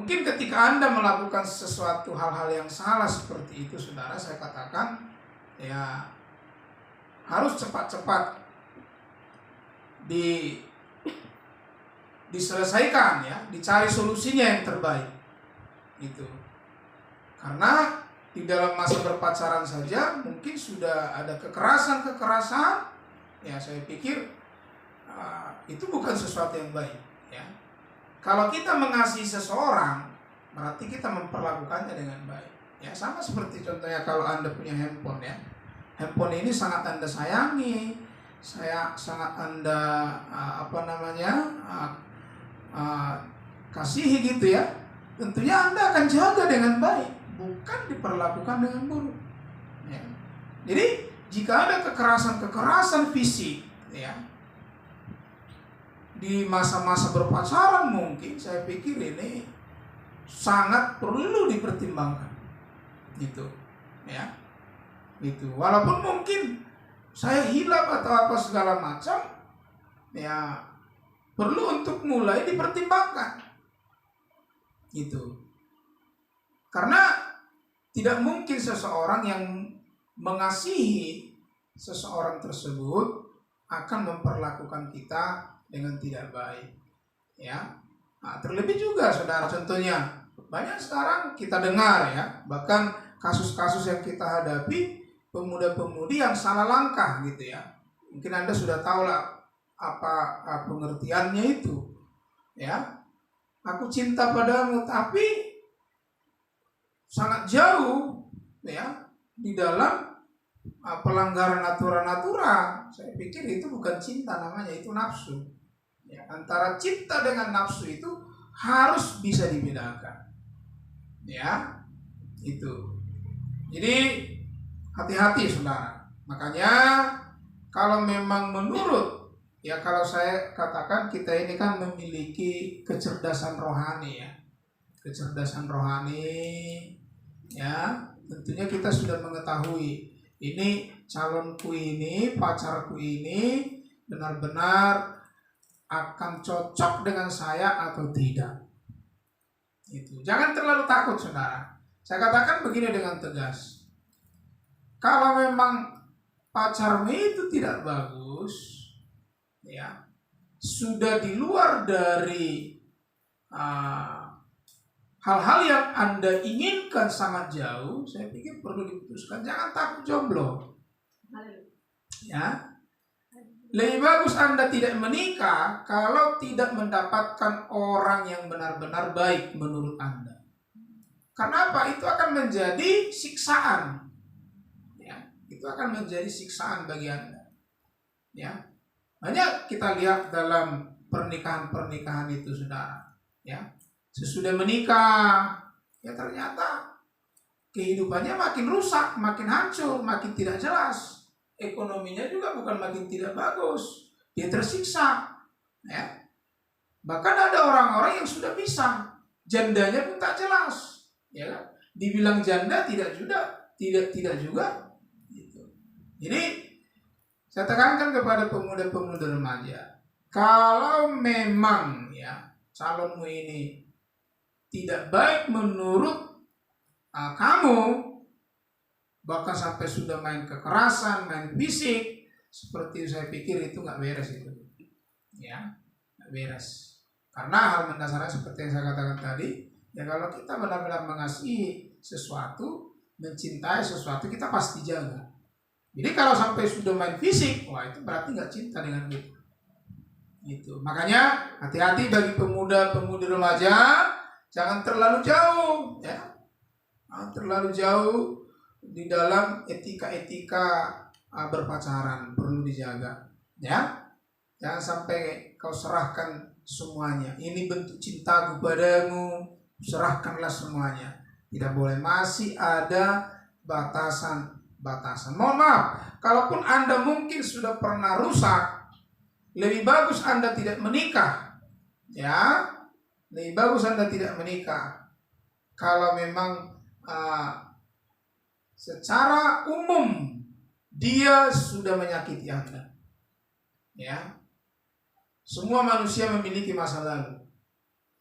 mungkin ketika Anda melakukan sesuatu hal-hal yang salah seperti itu, saudara, saya katakan ya harus cepat-cepat diselesaikan ya, dicari solusinya yang terbaik. Gitu. Karena di dalam masa berpacaran saja mungkin sudah ada kekerasan, ya saya pikir itu bukan sesuatu yang baik. Ya. Kalau kita mengasihi seseorang, berarti kita memperlakukannya dengan baik. Ya, sama seperti contohnya kalau Anda punya handphone ya. Handphone ini sangat Anda sayangi, sangat Anda kasihi gitu ya. Tentunya Anda akan jaga dengan baik, bukan diperlakukan dengan buruk. Ya. Jadi jika ada kekerasan fisik ya, di masa-masa berpacaran mungkin saya pikir ini sangat perlu dipertimbangkan gitu ya, gitu. Walaupun mungkin saya hilaf atau apa segala macam ya, perlu untuk mulai dipertimbangkan gitu. Karena tidak mungkin seseorang yang mengasihi seseorang tersebut akan memperlakukan kita dengan tidak baik ya. Nah, terlebih juga saudara, contohnya banyak sekarang kita dengar ya, bahkan kasus-kasus yang kita hadapi, pemuda-pemudi yang salah langkah gitu ya. Mungkin Anda sudah tahu lah apa pengertiannya itu ya. Aku cinta padamu, tapi sangat jauh ya di dalam pelanggaran aturan-aturan. Saya pikir itu bukan cinta namanya, itu nafsu. Ya, antara cinta dengan nafsu itu harus bisa dibedakan. Ya, itu. Jadi hati-hati saudara. Makanya kalau memang menurut ya, kalau saya katakan kita ini kan memiliki kecerdasan rohani ya. Kecerdasan rohani ya, tentunya kita sudah mengetahui ini calonku ini, pacarku ini benar-benar akan cocok dengan saya atau tidak. Itu. Jangan terlalu takut saudara. Saya katakan begini dengan tegas. Kalau memang pacarmu itu tidak bagus, ya, sudah di luar dari hal-hal yang Anda inginkan sangat jauh, saya pikir perlu diputuskan. Jangan takut jomblo. Ya. Lebih bagus Anda tidak menikah kalau tidak mendapatkan orang yang benar-benar baik menurut Anda. Karena apa? Itu akan menjadi siksaan. Ya, itu akan menjadi siksaan bagi Anda. Ya. Banyak kita lihat dalam pernikahan-pernikahan itu saudara. Ya. Sesudah menikah, ya ternyata kehidupannya makin rusak, makin hancur, makin tidak jelas. Ekonominya juga bukan makin tidak bagus, dia tersiksa. Ya. Bahkan ada orang-orang yang sudah pisah, jandanya pun tak jelas. Ya, dibilang janda tidak juga. Gitu. Jadi saya tekankan kepada pemuda-pemuda remaja, kalau memang ya calonmu ini tidak baik menurut kamu, bahkan sampai sudah main kekerasan, main fisik, seperti saya pikir itu nggak beres itu, ya nggak beres. Karena hal mendasarnya seperti yang saya katakan tadi, ya kalau kita benar-benar mengasihi sesuatu, mencintai sesuatu, kita pasti jaga. Jadi kalau sampai sudah main fisik, wah itu berarti nggak cinta dengan kita. Gitu. Makanya hati-hati bagi pemuda-pemudi remaja, jangan terlalu jauh, ya, jangan terlalu jauh di dalam etika-etika berpacaran, perlu dijaga, ya. Jangan sampai kau serahkan semuanya. Ini bentuk cintaku padamu, serahkanlah semuanya. Tidak boleh, masih ada batasan-batasan. Mohon maaf, kalaupun Anda mungkin sudah pernah rusak, lebih bagus Anda tidak menikah, ya. Lebih bagus Anda tidak menikah. Kalau memang secara umum dia sudah menyakiti Anda, ya. Semua manusia memiliki masa lalu,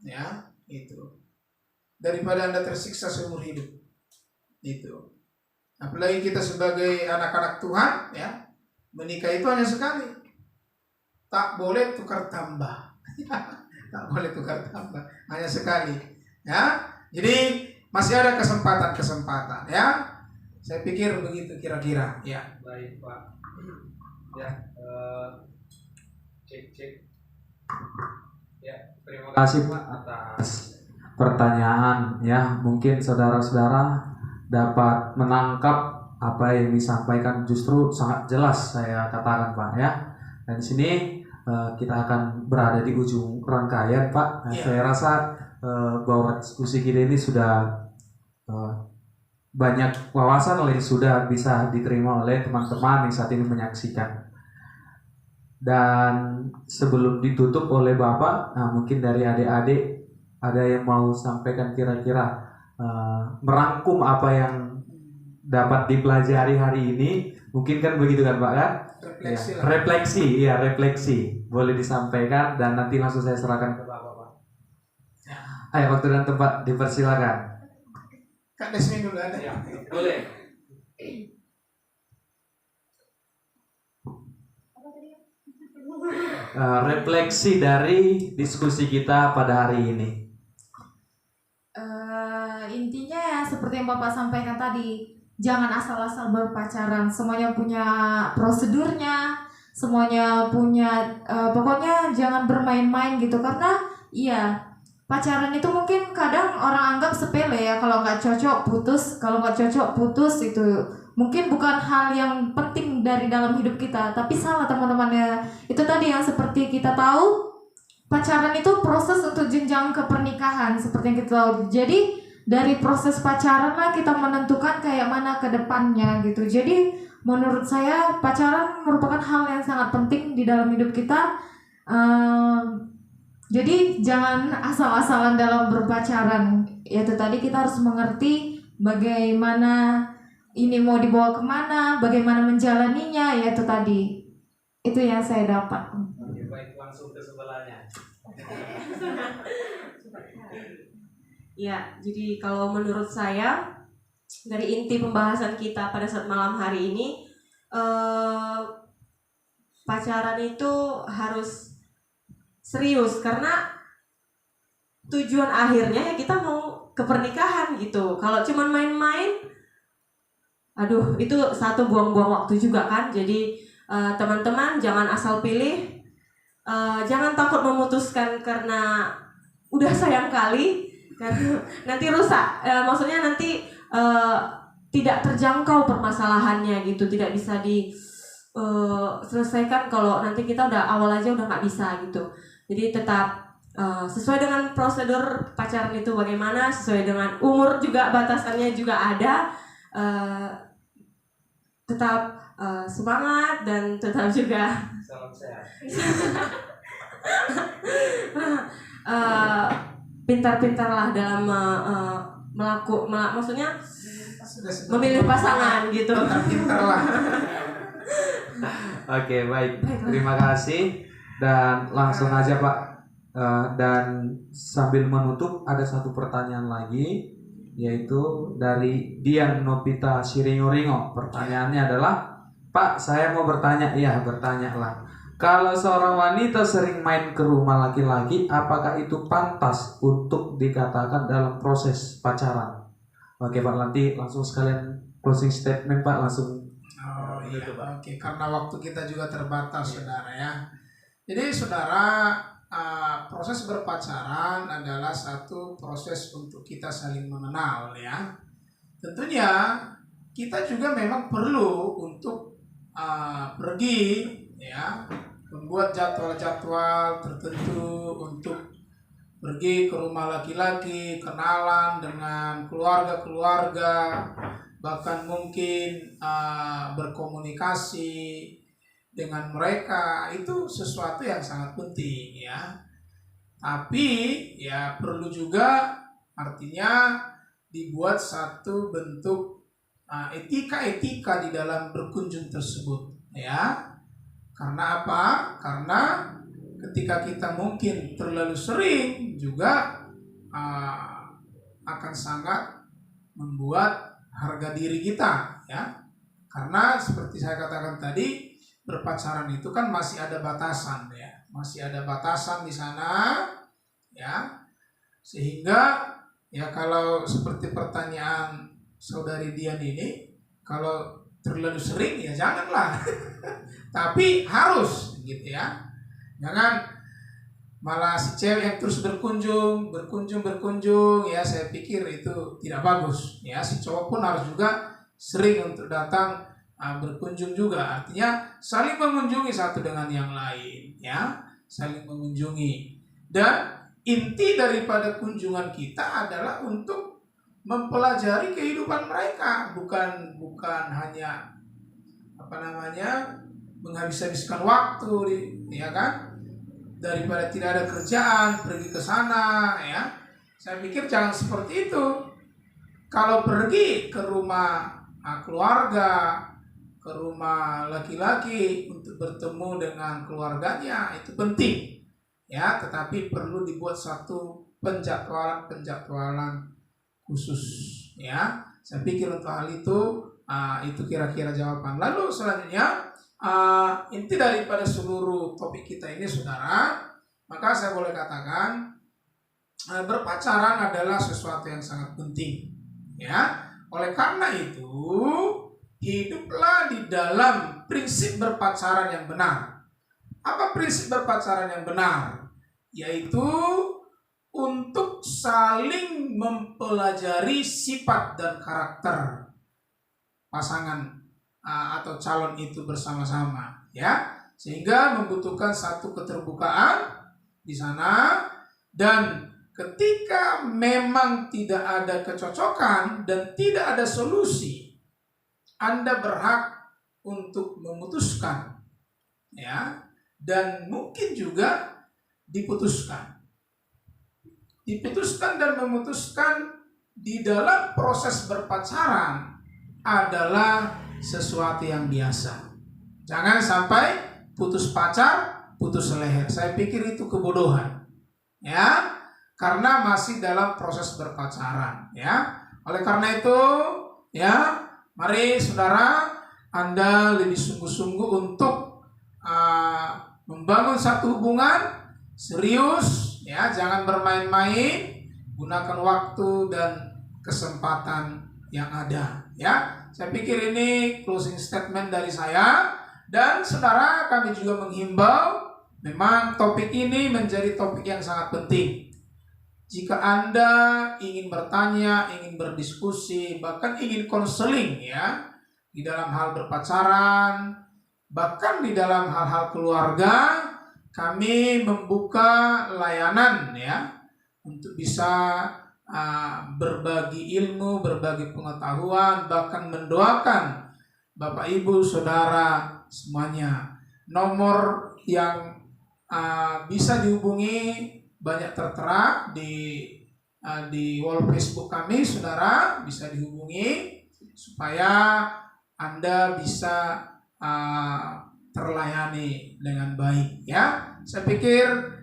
ya, itu. daripada Anda tersiksa seumur hidup. Itu. Apalagi kita sebagai anak-anak Tuhan, ya, menikah itu hanya sekali. Tak boleh tukar tambah. Tak boleh tukar tambah, hanya sekali. Ya. Jadi masih ada kesempatan, ya. Saya pikir begitu kira-kira, ya. Baik, Pak. Ya, cek. Ya, terima kasih Pak atas pertanyaan. Ya, mungkin saudara-saudara dapat menangkap apa yang disampaikan, justru sangat jelas saya katakan Pak, ya. Dan di sini kita akan berada di ujung rangkaian Pak. Saya rasa bahwa diskusi kita ini sudah banyak wawasan yang sudah bisa diterima oleh teman-teman yang saat ini menyaksikan. Dan sebelum ditutup oleh Bapak, mungkin dari adik-adik ada yang mau sampaikan kira-kira merangkum apa yang dapat dipelajari hari ini. Mungkin kan begitu kan Pak kan? Refleksi. Boleh disampaikan dan nanti langsung saya serahkan ke Bapak Pak. Ayo, waktu dan tempat dipersilakan. Kak Desmi dulu ada. Ya, boleh. Refleksi dari diskusi kita pada hari ini. Intinya ya seperti yang Bapak sampaikan tadi, jangan asal-asal berpacaran. Semuanya punya prosedurnya, semuanya punya pokoknya jangan bermain-main gitu. Karena iya, pacaran itu mungkin kadang orang anggap sepele ya, kalau nggak cocok putus itu mungkin bukan hal yang penting dari dalam hidup kita, tapi salah teman-temannya. Itu tadi yang seperti kita tahu, pacaran itu proses untuk jenjang ke pernikahan seperti yang kita tahu. Jadi dari proses pacaran lah kita menentukan kayak mana ke depannya gitu. Jadi menurut saya pacaran merupakan hal yang sangat penting di dalam hidup kita. Jadi jangan asal-asalan dalam berpacaran. Yaitu tadi kita harus mengerti bagaimana ini mau dibawa kemana, bagaimana menjalaninya, yaitu tadi. Itu yang saya dapat. Oke, baik, langsung ke sebelahnya. Ya, jadi kalau menurut saya dari inti pembahasan kita pada saat malam hari ini, pacaran itu harus serius karena tujuan akhirnya ya kita mau ke pernikahan gitu. Kalau cuman main-main, aduh itu satu buang-buang waktu juga kan. Jadi teman-teman jangan asal pilih, jangan takut memutuskan karena udah sayang kali, karena nanti rusak. Maksudnya nanti tidak terjangkau permasalahannya gitu, tidak bisa selesaikan kalau nanti kita udah awal aja udah nggak bisa gitu. Jadi tetap sesuai dengan prosedur pacaran itu bagaimana, sesuai dengan umur juga, batasannya juga ada. Tetap semangat dan tetap juga Salam sehat. Pintar-pintarlah dalam maksudnya memilih pasangan gitu. Pintar-pintarlah. Oke, baik. Terima kasih. Dan langsung aja Pak. Dan sambil menutup ada satu pertanyaan lagi, yaitu dari Dian Nopita Siringo. Pertanyaannya adalah, Pak, saya mau bertanya. Iya, bertanyalah. Kalau seorang wanita sering main ke rumah laki-laki, apakah itu pantas untuk dikatakan dalam proses pacaran? Oke Pak, nanti langsung sekalian closing statement Pak, langsung. Oh iya, oke. Karena waktu kita juga terbatas, saudara ya. Jadi saudara, proses berpacaran adalah satu proses untuk kita saling mengenal ya. Tentunya kita juga memang perlu untuk pergi ya, membuat jadwal-jadwal tertentu untuk pergi ke rumah laki-laki, kenalan dengan keluarga-keluarga, bahkan mungkin berkomunikasi dengan mereka. Itu sesuatu yang sangat penting ya. Tapi ya perlu juga, artinya dibuat satu bentuk etika-etika di dalam berkunjung tersebut ya. Karena apa? Karena ketika kita mungkin terlalu sering juga akan sangat membuat harga diri kita, ya. Karena seperti saya katakan tadi, berpacaran itu kan masih ada batasan, ya. Masih ada batasan di sana, ya. Sehingga ya kalau seperti pertanyaan saudari Dian ini, kalau terlalu sering ya janganlah. Tapi harus gitu ya. Jangan malah si cewek yang terus berkunjung ya, saya pikir itu tidak bagus ya. Si cowok pun harus juga sering untuk datang berkunjung juga. Artinya saling mengunjungi satu dengan yang lain ya, saling mengunjungi. Dan inti daripada kunjungan kita adalah untuk mempelajari kehidupan mereka, bukan hanya menghabiskan waktu, ya kan? Daripada tidak ada kerjaan pergi ke sana, ya. Saya pikir jangan seperti itu. Kalau pergi ke rumah keluarga, ke rumah laki-laki untuk bertemu dengan keluarganya itu penting, ya. Tetapi perlu dibuat satu penjadwalan khusus, ya. Saya pikir untuk hal itu kira-kira jawaban. Lalu selanjutnya inti daripada seluruh topik kita ini, saudara, maka saya boleh katakan berpacaran adalah sesuatu yang sangat penting, ya. Oleh karena itu hiduplah di dalam prinsip berpacaran yang benar. Apa prinsip berpacaran yang benar? Yaitu untuk saling mempelajari sifat dan karakter pasangan atau calon itu bersama-sama, ya, sehingga membutuhkan satu keterbukaan di sana. Dan ketika memang tidak ada kecocokan dan tidak ada solusi, Anda berhak untuk memutuskan, ya, dan mungkin juga diputuskan dan memutuskan di dalam proses berpacaran adalah sesuatu yang biasa. Jangan sampai putus pacar, putus leher. Saya pikir itu kebodohan, ya, karena masih dalam proses berpacaran, ya. Oleh karena itu, ya, mari saudara, Anda lebih sungguh-sungguh untuk membangun satu hubungan serius, ya. Jangan bermain-main, gunakan waktu dan kesempatan yang ada, ya. Saya pikir ini closing statement dari saya. Dan saudara, kami juga menghimbau, memang topik ini menjadi topik yang sangat penting. Jika Anda ingin bertanya, ingin berdiskusi, bahkan ingin konseling, ya, di dalam hal berpacaran, bahkan di dalam hal-hal keluarga, kami membuka layanan, ya, untuk bisa berbagi ilmu, berbagi pengetahuan, bahkan mendoakan Bapak Ibu Saudara semuanya. Nomor yang bisa dihubungi banyak tertera di wall Facebook kami, saudara, bisa dihubungi supaya Anda bisa terlayani dengan baik, ya. Saya pikir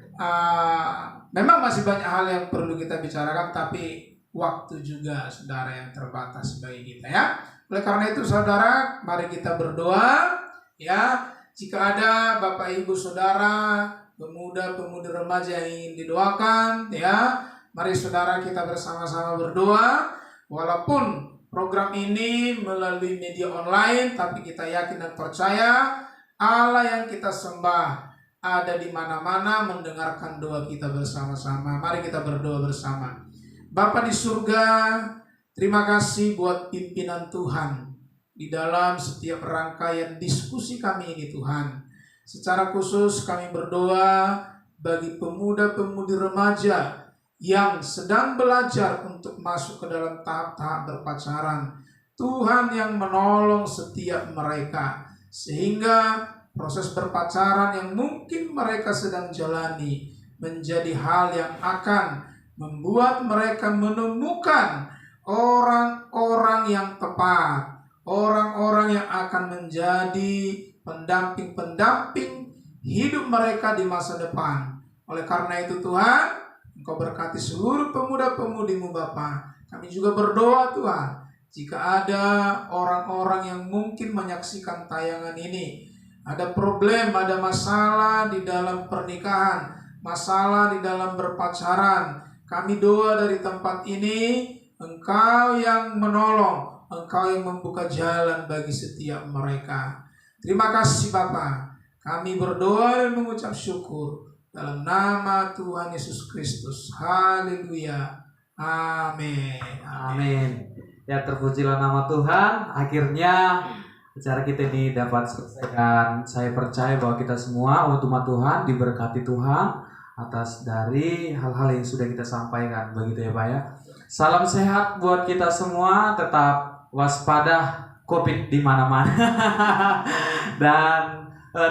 memang masih banyak hal yang perlu kita bicarakan, tapi waktu juga, saudara, yang terbatas bagi kita, ya. Oleh karena itu, saudara, mari kita berdoa, ya. Jika ada Bapak Ibu Saudara, pemuda-pemudi remaja yang ingin didoakan, ya, mari saudara kita bersama-sama berdoa. Walaupun program ini melalui media online, tapi kita yakin dan percaya Allah yang kita sembah ada di mana-mana mendengarkan doa kita bersama-sama. Mari kita berdoa bersama. Bapa di surga, terima kasih buat pimpinan Tuhan di dalam setiap rangkaian diskusi kami ini, Tuhan. Secara khusus kami berdoa bagi pemuda-pemudi remaja yang sedang belajar untuk masuk ke dalam tahap-tahap berpacaran. Tuhan yang menolong setiap mereka, sehingga proses berpacaran yang mungkin mereka sedang jalani menjadi hal yang akan membuat mereka menemukan orang-orang yang tepat, orang-orang yang akan menjadi pendamping-pendamping hidup mereka di masa depan. Oleh karena itu Tuhan, Engkau berkati seluruh pemuda-pemudimu Bapa. Kami juga berdoa Tuhan, jika ada orang-orang yang mungkin menyaksikan tayangan ini, ada problem, ada masalah di dalam pernikahan, masalah di dalam berpacaran, kami doa dari tempat ini, Engkau yang menolong, Engkau yang membuka jalan bagi setiap mereka. Terima kasih Bapa. Kami berdoa dan mengucap syukur dalam nama Tuhan Yesus Kristus. Haleluya. Amin. Amin. Ya, terpujilah nama Tuhan. Akhirnya acara kita ini dapat selesai, dan saya percaya bahwa kita semua umat Tuhan diberkati Tuhan atas dari hal-hal yang sudah kita sampaikan, begitu ya Pak ya. Salam sehat buat kita semua, tetap waspada COVID di mana-mana. Dan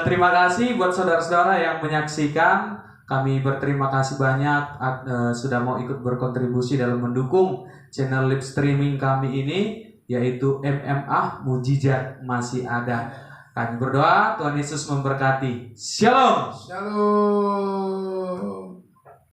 terima kasih buat saudara-saudara yang menyaksikan. Kami berterima kasih banyak sudah mau ikut berkontribusi dalam mendukung channel live streaming kami ini, yaitu MMA Mujizat Masih Ada. Kami berdoa Tuhan Yesus memberkati. Shalom. Shalom.